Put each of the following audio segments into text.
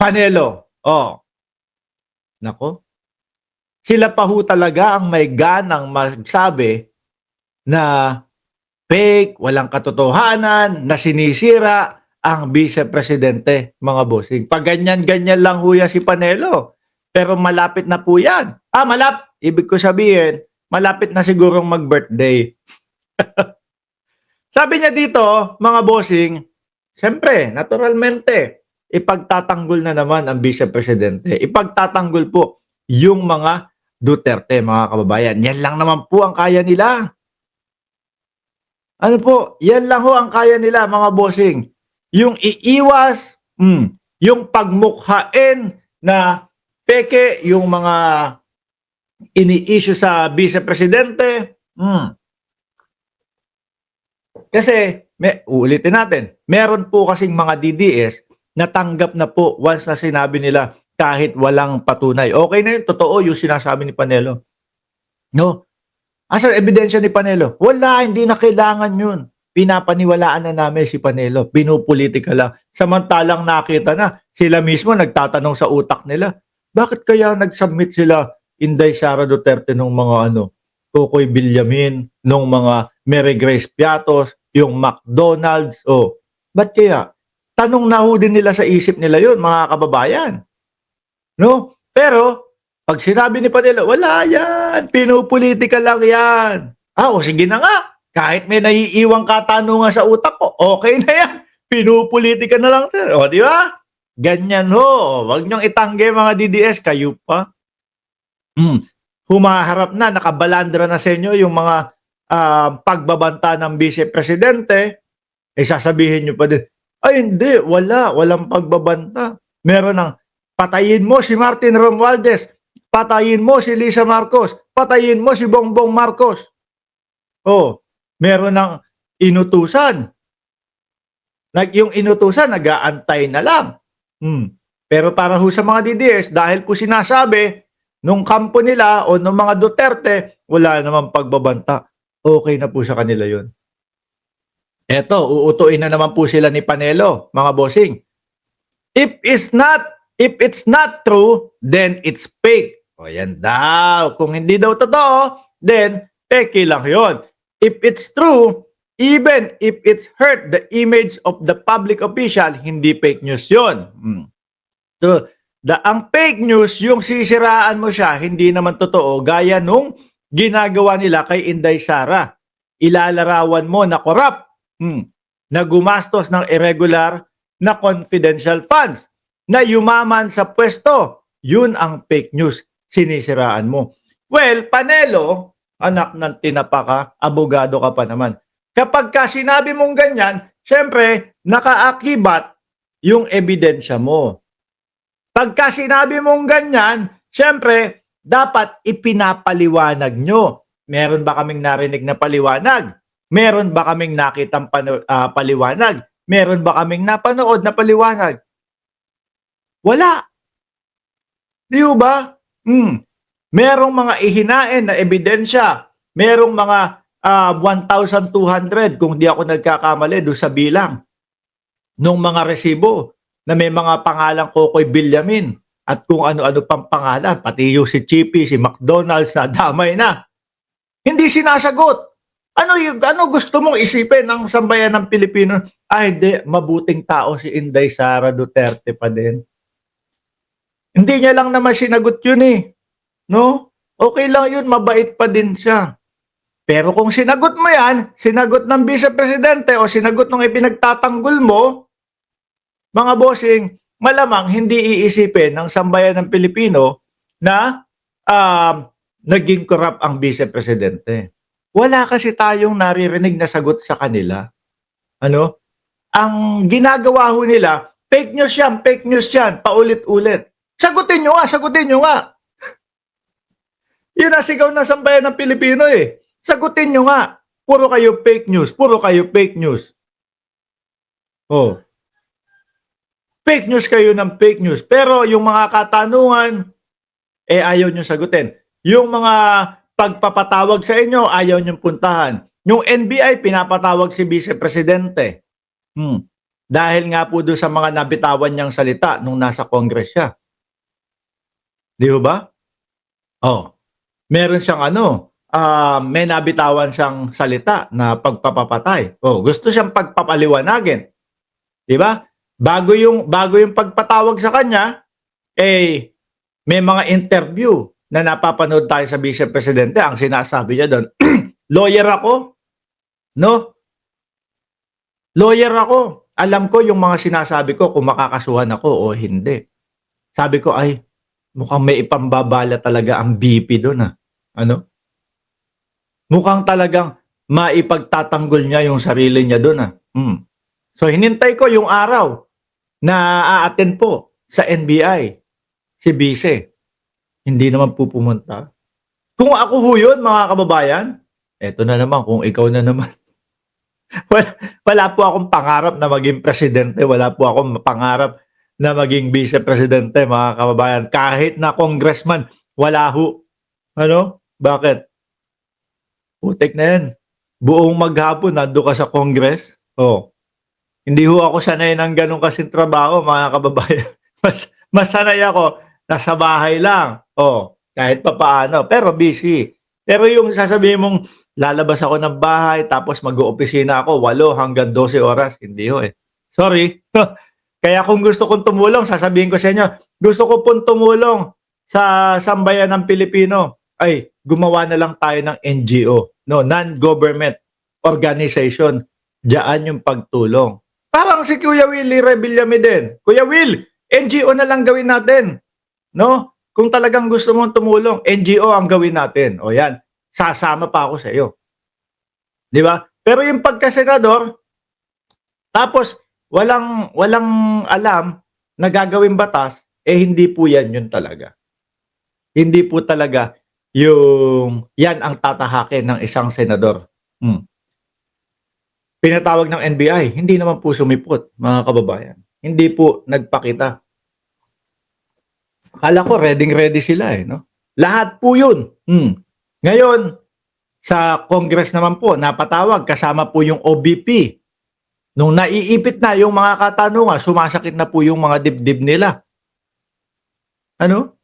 Panelo. Oh, nako. Sila pa ho talaga ang may ganang magsabi na fake, walang katotohanan, na sinisira ang vice-presidente, mga bossing. Pag ganyan-ganyan lang ho yan si Panelo. Pero malapit na po yan. Ibig ko sabihin, malapit na sigurong mag-birthday. Sabi niya dito, mga bossing, siyempre, naturalmente, ipagtatanggol na naman ang vice-presidente. Ipagtatanggol po yung mga Duterte, mga kababayan. Yan lang naman po ang kaya nila. Ano po, yan lang ho ang kaya nila, mga bossing. Yung iiwas, yung pagmukhain na peke, yung mga ini-issue sa vice-presidente. Kasi, uulitin natin, meron po kasing mga DDS na tanggap na po once na sinabi nila kahit walang patunay. Okay na yun, totoo yung sinasabi ni Panelo. No? Asa ebidensya ni Panelo? Wala, hindi na kailangan yun. Pinapaniwalaan na namin si Panelo. Pinupolitika lang. Samantalang nakita na, sila mismo nagtatanong sa utak nila, bakit kaya nag-submit sila Inday Sara Duterte nung mga Kokoy Villamin, nung mga Mary Grace Piatos, yung McDonald's, ba't kaya? Tanong na ho din nila sa isip nila yun, mga kababayan. No? Pero, pag sinabi ni Panelo, wala yan, pinupolitika lang yan. Sige na nga, kahit may naiiwang katanungan sa utak ko, okay na yan, pinupolitika na lang. Di ba? Ganyan ho, wag niyong itangge mga DDS, kayo pa. Humaharap na, nakabalandra na sa inyo yung mga pagbabanta ng vice-presidente, sasabihin nyo pa din, hindi, walang pagbabanta. Meron ng, patayin mo si Martin Romualdez, patayin mo si Lisa Marcos, patayin mo si Bongbong Marcos. Meron ng inutusan. Yung inutusan, nag-aantay na lang. Pero para ho sa mga DDS, dahil po sinasabi, nung kampo nila o nung mga Duterte, wala namang pagbabanta. Okay na po sa kanila yun. Eto, uutuin na naman po sila ni Panelo, mga bossing. If it's not true, then it's fake. Yan daw. Kung hindi daw totoo, then fake lang yun. If it's true, even if it's hurt the image of the public official, hindi fake news yun. So, ang fake news, yung sisiraan mo siya, hindi naman totoo, gaya nung ginagawa nila kay Inday Sara. Ilalarawan mo na corrupt, na gumastos ng irregular na confidential funds, na yumaman sa pwesto. Yun ang fake news, sinisiraan mo. Well, Panelo, anak ng tinapa ka, abogado ka pa naman. Kapag ka sinabi mong ganyan, syempre, nakaakibat yung ebidensya mo. Pagka sinabi mong ganyan, syempre, dapat ipinapaliwanag nyo. Meron ba kaming narinig na paliwanag? Meron ba kaming nakitang paliwanag? Meron ba kaming napanood na paliwanag? Wala. Di ba? Merong mga ihinain na ebidensya. Merong mga 1,200 kung di ako nagkakamali doon sa bilang nung mga resibo na may mga pangalang Kokoy Villamin at kung ano-ano pang pangalan, pati yung si Chippy, si McDonald's na damay na. Hindi sinasagot. Ano gusto mong isipin ng sambayan ng Pilipino? Hindi, mabuting tao si Inday Sara Duterte pa din. Hindi niya lang naman sinagot yun no? Okay lang yun, mabait pa din siya. Pero kung sinagot mo yan, sinagot ng vice-presidente o sinagot ng ipinagtatanggol mo, mga bossing, malamang hindi iisipin ng sambayan ng Pilipino na naging corrupt ang vice-presidente. Wala kasi tayong naririnig na sagot sa kanila. Ang ginagawa ho nila, fake news yan, paulit-ulit. Sagutin nyo nga. Yun ang sigaw na sambayan ng Pilipino Sagutin nyo nga. Puro kayo fake news. Fake news kayo ng fake news. Pero yung mga katanungan, ayaw nyo sagutin. Yung mga pagpapatawag sa inyo, ayaw nyo puntahan. Yung NBI, pinapatawag si Vice Presidente. Dahil nga po doon sa mga nabitawan niyang salita nung nasa Congress siya. Di ba? Oh, meron siyang may nabitawan siyang salita na pagpapapatay. Oh, gusto siyang pagpapaliwanagin, 'di ba? Bago yung pagpatawag sa kanya, may mga interview na napapanood tayo sa Vice Presidente. Ang sinasabi niya doon, lawyer ako, no? Lawyer ako. Alam ko yung mga sinasabi ko kung makakasuhan ako o hindi. Sabi ko, ay, mukhang may ipambabala talaga ang BP doon, Ano? Mukhang talagang maipagtatanggol niya yung sarili niya doon, So, hinintay ko yung araw na a-attend po sa NBI si Vice. Hindi naman po pumunta. Kung ako ho yun, mga kababayan, eto na naman, kung ikaw na naman. wala po akong pangarap na maging presidente. Wala po akong pangarap na maging vice presidente, mga kababayan. Kahit na congressman, wala ho. Ano? Bakit? Putik na yan. Buong maghapon, nando ka sa Congress. Oh. Hindi ho ako sanay ng ganun kasing trabaho, mga kababayan. Mas sanay ako, nasa bahay lang. Oh, kahit pa paano. Pero busy. Pero yung sasabihin mong, lalabas ako ng bahay, tapos mag-oopisina ako, 8 hanggang 12 oras. Hindi ho eh. Sorry. Kaya kung gusto kong tumulong, sasabihin ko sa inyo, gusto ko pong tumulong sa sambayan ng Pilipino. Ay, gumawa na lang tayo ng NGO, no, non-government organization. Diyan yung pagtulong. Parang si Kuya Willie Rebillame din. Kuya Will, NGO na lang gawin natin. No? Kung talagang gusto mong tumulong, NGO ang gawin natin. O yan, sasama pa ako sa iyo. Di ba? Pero yung pagkasenador, tapos walang alam na gagawin batas, hindi po yan yun talaga. Hindi po talaga yan ang tatahakin ng isang senador. Pinatawag ng NBI, hindi naman po sumipot, mga kababayan. Hindi po nagpakita. Akala ko ready sila no? Lahat po yun. Ngayon, sa Congress naman po, napatawag, kasama po yung OBP. Nung naiipit na yung mga katanungan, sumasakit na po yung mga dibdib nila. Ano?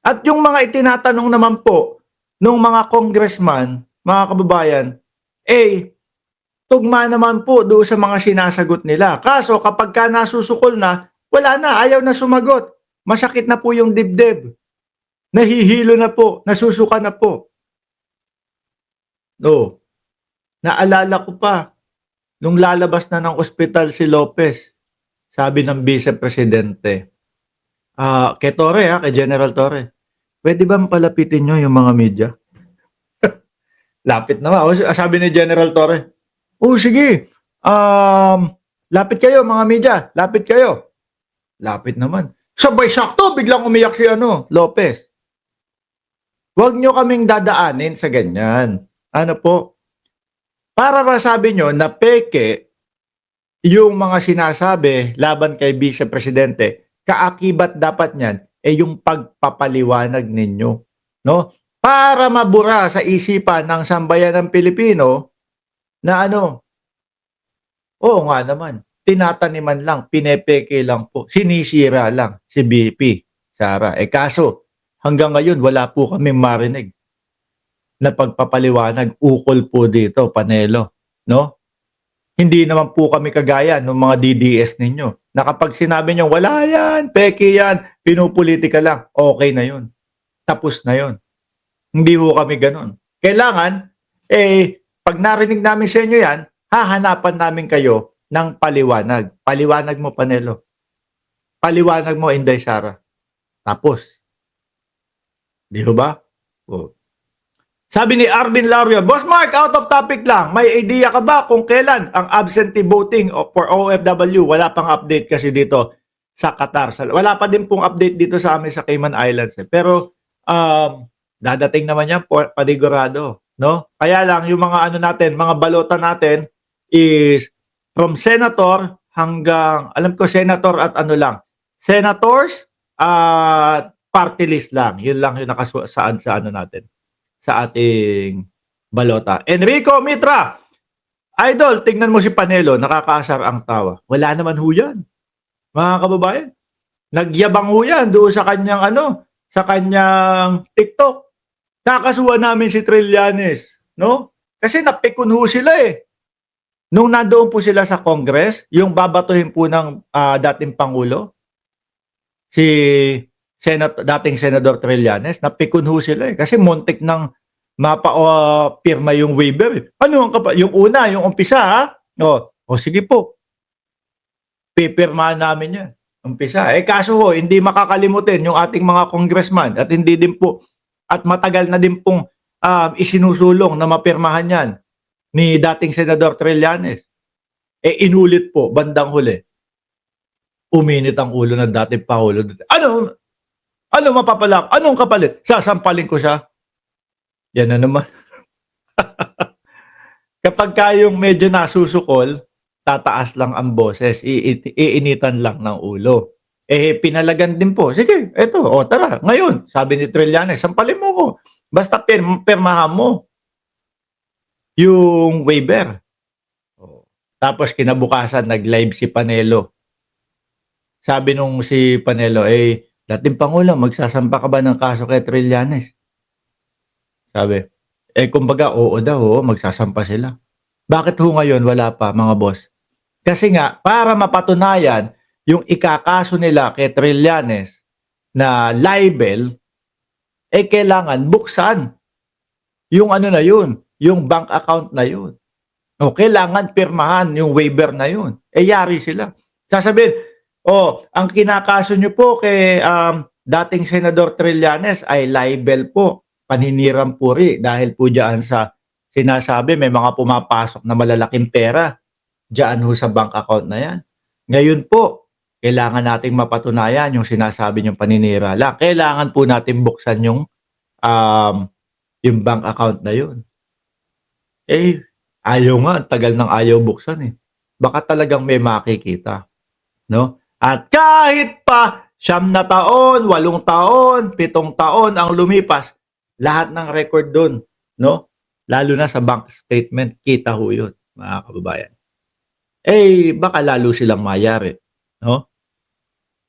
At yung mga itinatanong naman po nung mga congressman, mga kababayan, tugma naman po doon sa mga sinasagot nila. Kaso kapag ka nasusukol na, wala na, ayaw na sumagot. Masakit na po yung dibdib. Nahihilo na po, nasusuka na po. No. Naalala ko pa, nung lalabas na ng ospital si Lopez, sabi ng Vice Presidente, kay Torre kay General Torre, pwede ba palapitin nyo yung mga media? Lapit naman. Sabi ni General Torre, sige, lapit kayo mga media, lapit kayo. Lapit naman. Sabay sakto, biglang umiyak si Lopez. Huwag nyo kaming dadaanin sa ganyan. Ano po? Para masabi nyo na peke yung mga sinasabi laban kay Vice Presidente, kaakibat dapat niyan yung pagpapaliwanag ninyo. No? Para mabura sa isipan ng sambayan ng Pilipino na oo nga naman, tinataniman lang, pinepeke lang po, sinisira lang si BP, Sara. Kaso, hanggang ngayon, wala po kaming marinig na pagpapaliwanag, ukol po dito, Panelo. No? Hindi naman po kami kagaya ng mga DDS ninyo. Na kapag sinabi nyo, wala yan, peke yan, pinupolitika lang, okay na yun. Tapos na yun. Hindi po kami ganun. Kailangan, pag narinig namin sa inyo yan, hahanapan namin kayo ng paliwanag. Paliwanag mo, Panelo. Paliwanag mo, Inday Sara. Tapos. Di ba? Sabi ni Arvin Lario, Boss Mark, out of topic lang. May idea ka ba kung kailan ang absentee voting for OFW? Wala pang update kasi dito sa Qatar. Wala pa din pong update dito sa amin sa Cayman Islands. Pero dadating naman yan panigurado. No? Kaya lang yung mga natin, mga balota natin is from senator hanggang, alam ko senator at senators at party list lang. Yun lang yung nakasaad sa natin, sa ating balota. Enrico Mitra, Idol, tingnan mo si Panelo, nakakaasar ang tawa. Wala naman ho yan, mga kababayan. Nagyabang ho yan doon sa kanyang sa kanyang TikTok. Kakasuhan namin si Trillanes, no? Kasi napikon ho sila eh. Nung nandoon po sila sa Congress, yung babatuhin po ng dating Pangulo, si dating Senador Trillanes, napikon ho sila eh. Kasi muntik ng pirma yung waiver eh. Ano ang yung una, yung umpisa ha? O sige po, pipirmahan namin yan. Umpisa. Kaso ho, hindi makakalimutin yung ating mga congressman at hindi din po, at matagal na din pong isinusulong na mapirmahan yan ni dating Senador Trillanes. Inulit po, bandang huli. Uminit ang ulo ng dating Pangulo. Ano mapapalak? Anong kapalit? Sasampalin ko siya. Yan na naman. Kapag kayong medyo nasusukol, tataas lang ang boses, iinitan lang ng ulo. Pinalagan din po. Sige, eto, tara, ngayon, sabi ni Trillanes, sampalin mo ko. Basta pirmahan mo yung waiver. Tapos kinabukasan, nag-live si Panelo. Sabi nung si Panelo, dating Pangulo, magsasampa ka ba ng kaso kay Trillanes? Sabi, kumbaga, oo daw, magsasampa sila. Bakit ho ngayon wala pa, mga boss? Kasi nga, para mapatunayan yung ikakaso nila kay Trillanes na libel, kailangan buksan yung na yun, yung bank account na yun. Kailangan pirmahan yung waiver na yun. Yari sila. Sasabihin, ang kinakaso nyo po kay dating Senador Trillanes ay libel po, paninirang puri dahil po dyan sa sinasabi may mga pumapasok na malalaking pera dyan ho sa bank account na yan. Ngayon po, kailangan nating mapatunayan yung sinasabi niyong paninira lang. Kailangan po natin buksan yung bank account na yun. Ayaw nga, tagal ng ayaw buksan eh. Baka talagang may makikita. No? At kahit pa 9 na taon, 8 taon, 7 taon ang lumipas, lahat ng record doon, no? Lalo na sa bank statement, kita ho yun, mga kababayan. Baka lalo silang mayari, no?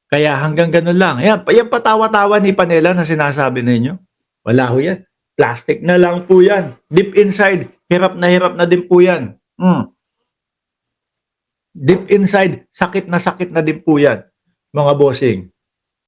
Kaya hanggang ganun lang. Yan patawa-tawa ni Panela na sinasabi ninyo. Wala ho yan. Plastic na lang po yan. Deep inside, hirap na din po yan. Deep inside, sakit na din po yan, mga bossing.